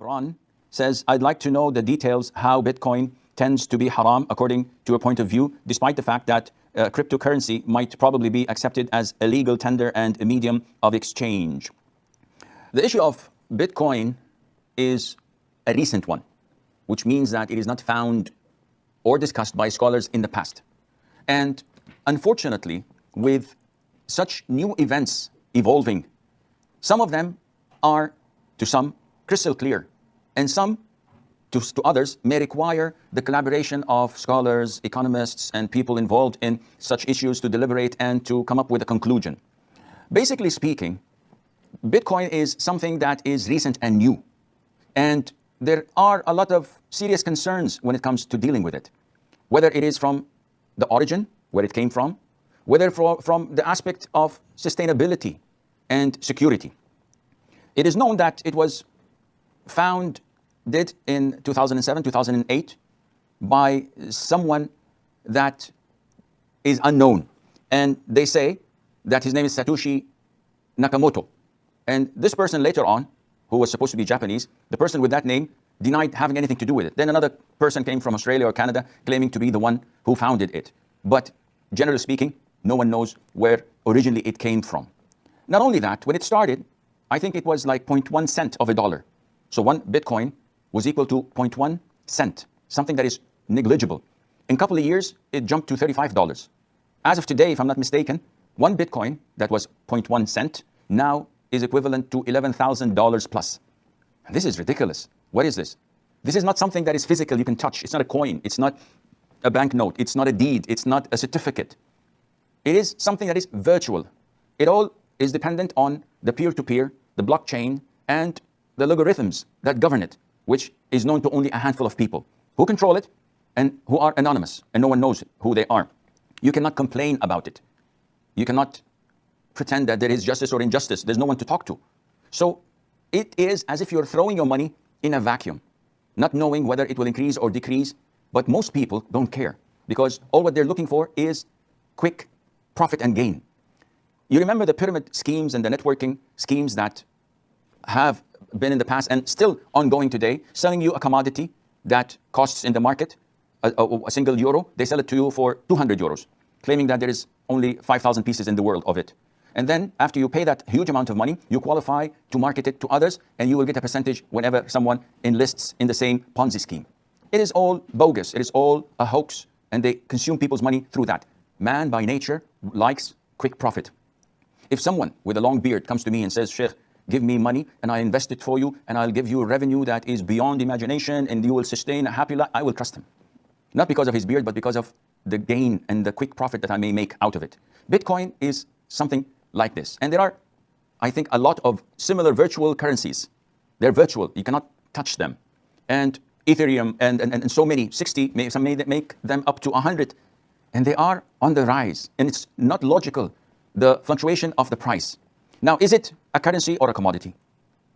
Bron says, I'd like to know the details how Bitcoin tends to be haram according to a point of view, despite the fact that cryptocurrency might probably be accepted as a legal tender and a medium of exchange. The issue of Bitcoin is a recent one, which means that it is not found or discussed by scholars in the past. And unfortunately, with such new events evolving, some of them are, to some, crystal clear, and some, to others, may require the collaboration of scholars, economists, and people involved in such issues to deliberate and to come up with a conclusion. Basically speaking, Bitcoin is something that is recent and new, and there are a lot of serious concerns when it comes to dealing with it, whether it is from the origin, where it came from, whether from the aspect of sustainability and security. It is known that it was founded in 2007, 2008 by someone that is unknown. And they say that his name is Satoshi Nakamoto. And this person later on, who was supposed to be Japanese, the person with that name denied having anything to do with it. Then another person came from Australia or Canada claiming to be the one who founded it. But generally speaking, no one knows where originally it came from. Not only that, when it started, I think it was like 0.1 cent of a dollar. So one Bitcoin was equal to 0.1 cent, something that is negligible. In a couple of years, it jumped to $35. As of today, if I'm not mistaken, one Bitcoin that was 0.1 cent now is equivalent to $11,000 plus. And this is ridiculous. What is this? This is not something that is physical, you can touch. It's not a coin. It's not a banknote. It's not a deed. It's not a certificate. It is something that is virtual. It all is dependent on the peer-to-peer, the blockchain, and the logarithms that govern it, which is known to only a handful of people who control it and who are anonymous, and no one knows who they are. You cannot complain about it. You cannot pretend that there is justice or injustice. There's no one to talk to. So it is as if you're throwing your money in a vacuum, not knowing whether it will increase or decrease. But most people don't care, because all what they're looking for is quick profit and gain. You remember the pyramid schemes and the networking schemes that have been in the past and still ongoing today, selling you a commodity that costs in the market a single euro. They sell it to you for 200 euros, claiming that there is only 5,000 pieces in the world of it. And then after you pay that huge amount of money, you qualify to market it to others, and you will get a percentage whenever someone enlists in the same Ponzi scheme. It is all bogus. It is all a hoax, and they consume people's money through that. Man by nature likes quick profit. If someone with a long beard comes to me and says, Sheikh, give me money and I invest it for you and I'll give you a revenue that is beyond imagination and you will sustain a happy life, I will trust him. Not because of his beard, but because of the gain and the quick profit that I may make out of it. Bitcoin is something like this. And there are, I think, a lot of similar virtual currencies. They're virtual. You cannot touch them. And Ethereum and so many, 60, some may make them up to 100. And they are on the rise. And it's not logical, the fluctuation of the price. Now, is it a currency or a commodity?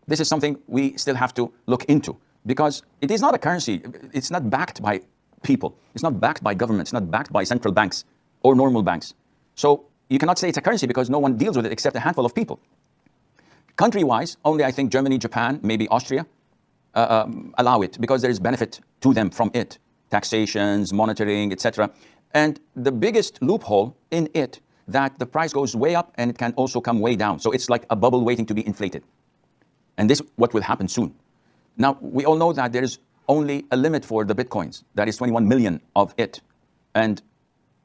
This is something we still have to look into, because it is not a currency. It's not backed by people. It's not backed by governments. It's not backed by central banks or normal banks. So you cannot say it's a currency because no one deals with it except a handful of people. Country-wise, only I think Germany, Japan, maybe Austria allow it because there is benefit to them from it. Taxations, monitoring, etc. And the biggest loophole in it, that the price goes way up and it can also come way down. So it's like a bubble waiting to be inflated. And this is what will happen soon. Now, we all know that there is only a limit for the Bitcoins. That is 21 million of it. And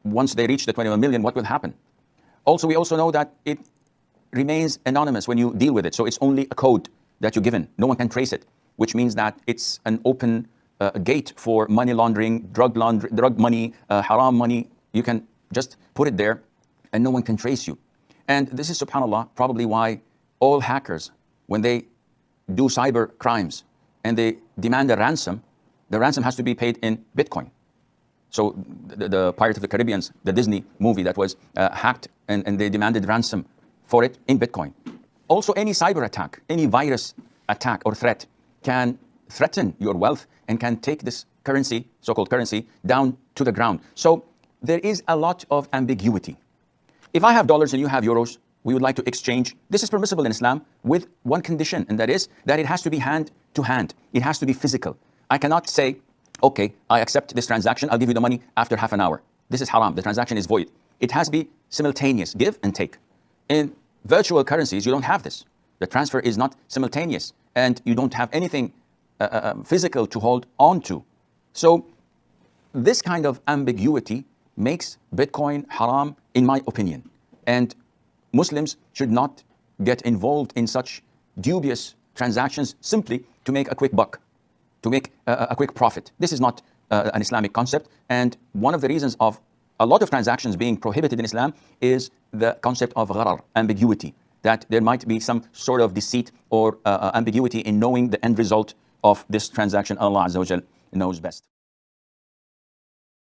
once they reach the 21 million, what will happen? Also, we also know that it remains anonymous when you deal with it. So it's only a code that you're given. No one can trace it, which means that it's an open gate for money laundering, drug money, haram money. You can just put it there and no one can trace you. And this is, subhanAllah, probably why all hackers, when they do cyber crimes and they demand a ransom, the ransom has to be paid in Bitcoin. So the Pirates of the Caribbean, the Disney movie that was hacked, and they demanded ransom for it in Bitcoin. Also, any cyber attack, any virus attack or threat can threaten your wealth and can take this currency, so-called currency, down to the ground. So there is a lot of ambiguity. If I have dollars and you have euros, we would like to exchange. This is permissible in Islam with one condition, and that is that it has to be hand to hand. It has to be physical. I cannot say, okay, I accept this transaction, I'll give you the money after half an hour. This is haram, the transaction is void. It has to be simultaneous, give and take. In virtual currencies, you don't have this. The transfer is not simultaneous, and you don't have anything physical to hold on to. So this kind of ambiguity makes Bitcoin haram, in my opinion. And Muslims should not get involved in such dubious transactions simply to make a quick buck, to make a quick profit. This is not an Islamic concept. And one of the reasons of a lot of transactions being prohibited in Islam is the concept of gharar, ambiguity, that there might be some sort of deceit or ambiguity in knowing the end result of this transaction. Allah Azza wa Jal knows best.